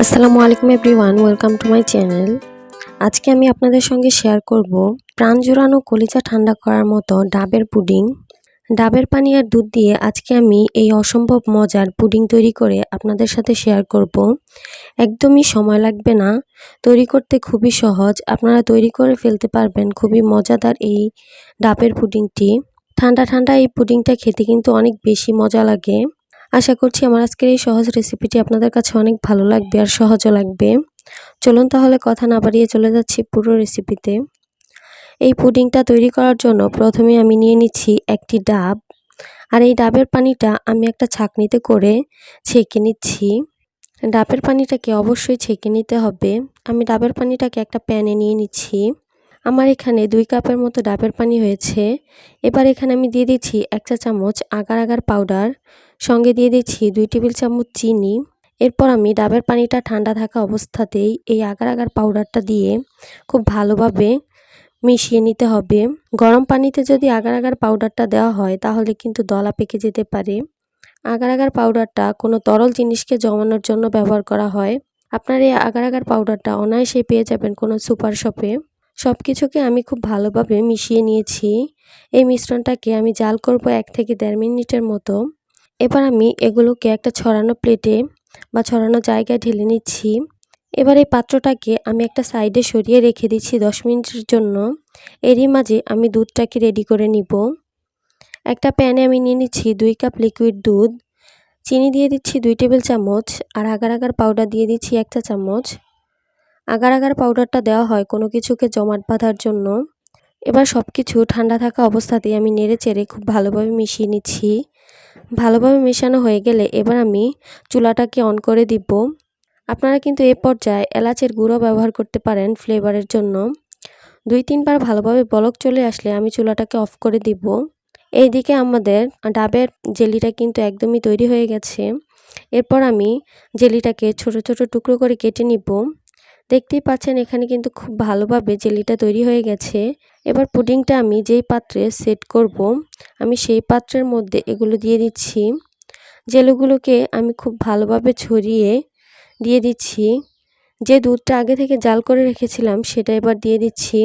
আসসালামু আলাইকুম everyone, welcome to my channel. আজকে আমি আপনাদের সঙ্গে শেয়ার করব প্রাণ জুড়ানো কলিজা ঠান্ডা করার মতো ডাবের পুডিং। ডাবের পানি আর দুধ দিয়ে আজকে আমি এই অসম্ভব মজার পুডিং তৈরি করে আপনাদের সাথে শেয়ার করব। একদমই সময় লাগবে না, তৈরি করতে খুবই সহজ। আপনারা তৈরি করে ফেলতে পারবেন খুবই মজাদার এই ডাবের পুডিংটি। ঠান্ডা ঠান্ডা এই পুডিংটা খেতে কিন্তু অনেক বেশি মজা লাগে। আশা করছি আমার আজকের এই সহজ রেসিপিটি আপনাদের কাছে অনেক ভালো লাগবে আর সহজও লাগবে। চলুন তাহলে কথা না বাড়িয়ে চলে যাচ্ছি পুরো রেসিপিতে। এই পুডিংটা তৈরি করার জন্য প্রথমে আমি নিয়ে নিচ্ছি একটি ডাব, আর এই ডাবের পানিটা আমি একটা ছাঁকনিতে করে ছেঁকে নিচ্ছি। ডাবের পানিটাকে অবশ্যই ছেঁকে নিতে হবে। আমি ডাবের পানিটাকে একটা প্যানে নিয়ে নিচ্ছি। আমার এখানে 2 কাপের মতো ডাবের পানি হয়েছে। এবার এখানে আমি দিয়ে দিচ্ছি 1 চা চামচ আগার আগার পাউডার, সঙ্গে দিয়ে দিচ্ছি 2 টেবিল চামচ চিনি। এরপর আমি ডাবের পানিটা ঠান্ডা থাকা অবস্থাতেই এই আগার আগার পাউডারটা দিয়ে খুব ভালোভাবে মিশিয়ে নিতে হবে। গরম পানিতে যদি আগার আগার পাউডারটা দেওয়া হয় তাহলে কিন্তু দলা পেকে যেতে পারে। আগার আগার পাউডারটা কোনো তরল জিনিসকে জমানোর জন্য ব্যবহার করা হয়। আপনার এই আগার আগার পাউডারটা অনায়াসেই পেয়ে যাবেন কোনো সুপার শপে। সব কিছুকে আমি খুব ভালোভাবে মিশিয়ে নিয়েছি। এই মিশ্রণটাকে আমি জাল করব 1 থেকে 1.5 মিনিটের মতো। এবার আমি এগুলোকে একটা ছড়ানো প্লেটে বা ছড়ানো জায়গায় ঢেলে নিচ্ছি। এবার এই পাত্রটাকে আমি একটা সাইডে সরিয়ে রেখে দিচ্ছি 10 মিনিটের জন্য। এরই মাঝে আমি দুধটাকে রেডি করে নিব। একটা প্যানে আমি নিয়ে নিচ্ছি 2 কাপ লিকুইড দুধ, চিনি দিয়ে দিচ্ছি 2 টেবিল চামচ, আর আগার আগার পাউডার দিয়ে দিচ্ছি 1 চা চামচ। আগার আগার পাউডারটা দেওয়া হয় কোনো কিছুকে জমাট বাঁধার জন্য। এবার সব কিছু ঠান্ডা থাকা অবস্থাতেই আমি নেড়ে চেড়ে খুব ভালোভাবে মিশিয়ে নিচ্ছি। ভালোভাবে মেশানো হয়ে গেলে এবার আমি চুলাটাকে অন করে দিব। আপনারা কিন্তু এ পর্যায়ে এলাচের গুঁড়ো ব্যবহার করতে পারেন ফ্লেভারের জন্য। 2-3 বার ভালোভাবে বলক চলে আসলে আমি চুলাটাকে অফ করে দিব। এইদিকে আমাদের ডাবের জেলিটা কিন্তু একদমই তৈরি হয়ে গেছে। এরপর আমি জেলিটাকে ছোট ছোট টুকরো করে কেটে নিব। দেখতেই পাচ্ছেন এখানে কিন্তু খুব ভালোভাবে জেলিটা তৈরি হয়ে গেছে। এবার পুডিংটা আমি যেই পাত্রে সেট করব, আমি সেই পাত্রের মধ্যে এগুলো দিয়ে দিচ্ছি। জেলিগুলোকে আমি খুব ভালোভাবে ছড়িয়ে দিয়ে দিচ্ছি। যে দুধটা আগে থেকে জাল করে রেখেছিলাম সেটা এবার দিয়ে দিচ্ছি।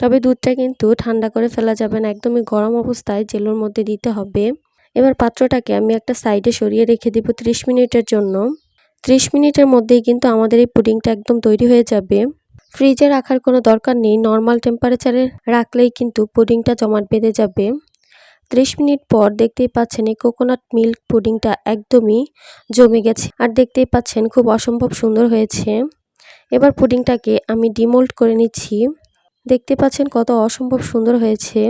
তবে দুধটা কিন্তু ঠান্ডা করে ফেলা যাবে না, একদমই গরম অবস্থায় জেলের মধ্যে দিতে হবে। এবার পাত্রটাকে আমি একটা সাইডে সরিয়ে রেখে দিব 30 মিনিটের জন্য। 30 মিনিটের মধ্যেই কিন্তু আমাদের এই পুডিংটা একদম তৈরি হয়ে যাবে। ফ্রিজে রাখার কোনো দরকার নেই, নর্মাল টেম্পারেচারে রাখলেই কিন্তু পুডিংটা জমাট বেঁধে যাবে। 30 মিনিট পর দেখতেই পাচ্ছেন এই কোকোনাট মিল্ক পুডিংটা একদমই জমে গেছে, আর দেখতেই পাচ্ছেন খুব অসম্ভব সুন্দর হয়েছে। এবার পুডিংটাকে আমি ডিমোল্ড করে নিচ্ছি। দেখতে পাচ্ছেন কত অসম্ভব সুন্দর হয়েছে।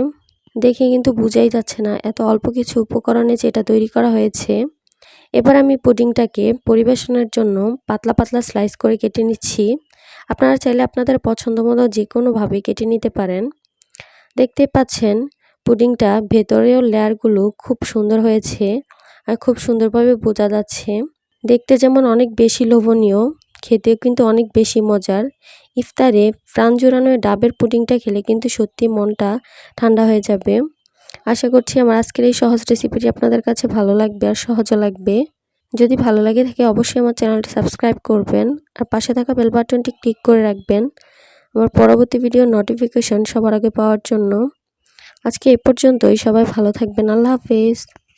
দেখে কিন্তু বোঝাই যাচ্ছে না এত অল্প কিছু উপকরণে যেটা তৈরি করা হয়েছে। এবার আমি পুডিংটাকে পরিবেশনের জন্য পাতলা পাতলা স্লাইস করে কেটে নিচ্ছি। আপনারা চাইলে আপনাদের পছন্দ মতো যে কোনোভাবে কেটে নিতে পারেন। দেখতে পাচ্ছেন পুডিংটা ভেতরেও লেয়ারগুলো খুব সুন্দর হয়েছে আর খুব সুন্দরভাবে বোঝা যাচ্ছে। দেখতে যেমন অনেক বেশি লোভনীয়, খেতেও কিন্তু অনেক বেশি মজার। ইফতারে প্রাণ জুড়ানো ডাবের পুডিংটা খেলে কিন্তু সত্যি মনটা ঠান্ডা হয়ে যাবে। আশা করছি আমার আজকের এই সহজ রেসিপিটি আপনাদের কাছে ভালো লাগবে আর সহজও লাগবে। যদি ভালো লাগে থাকে অবশ্যই আমার চ্যানেলটি সাবস্ক্রাইব করবেন আর পাশে থাকা বেল বাটনটি ক্লিক করে রাখবেন আমার পরবর্তী ভিডিওর নোটিফিকেশন সবার আগে পাওয়ার জন্য। আজকে এ পর্যন্তই, সবাই ভালো থাকবেন। আল্লাহ হাফেজ।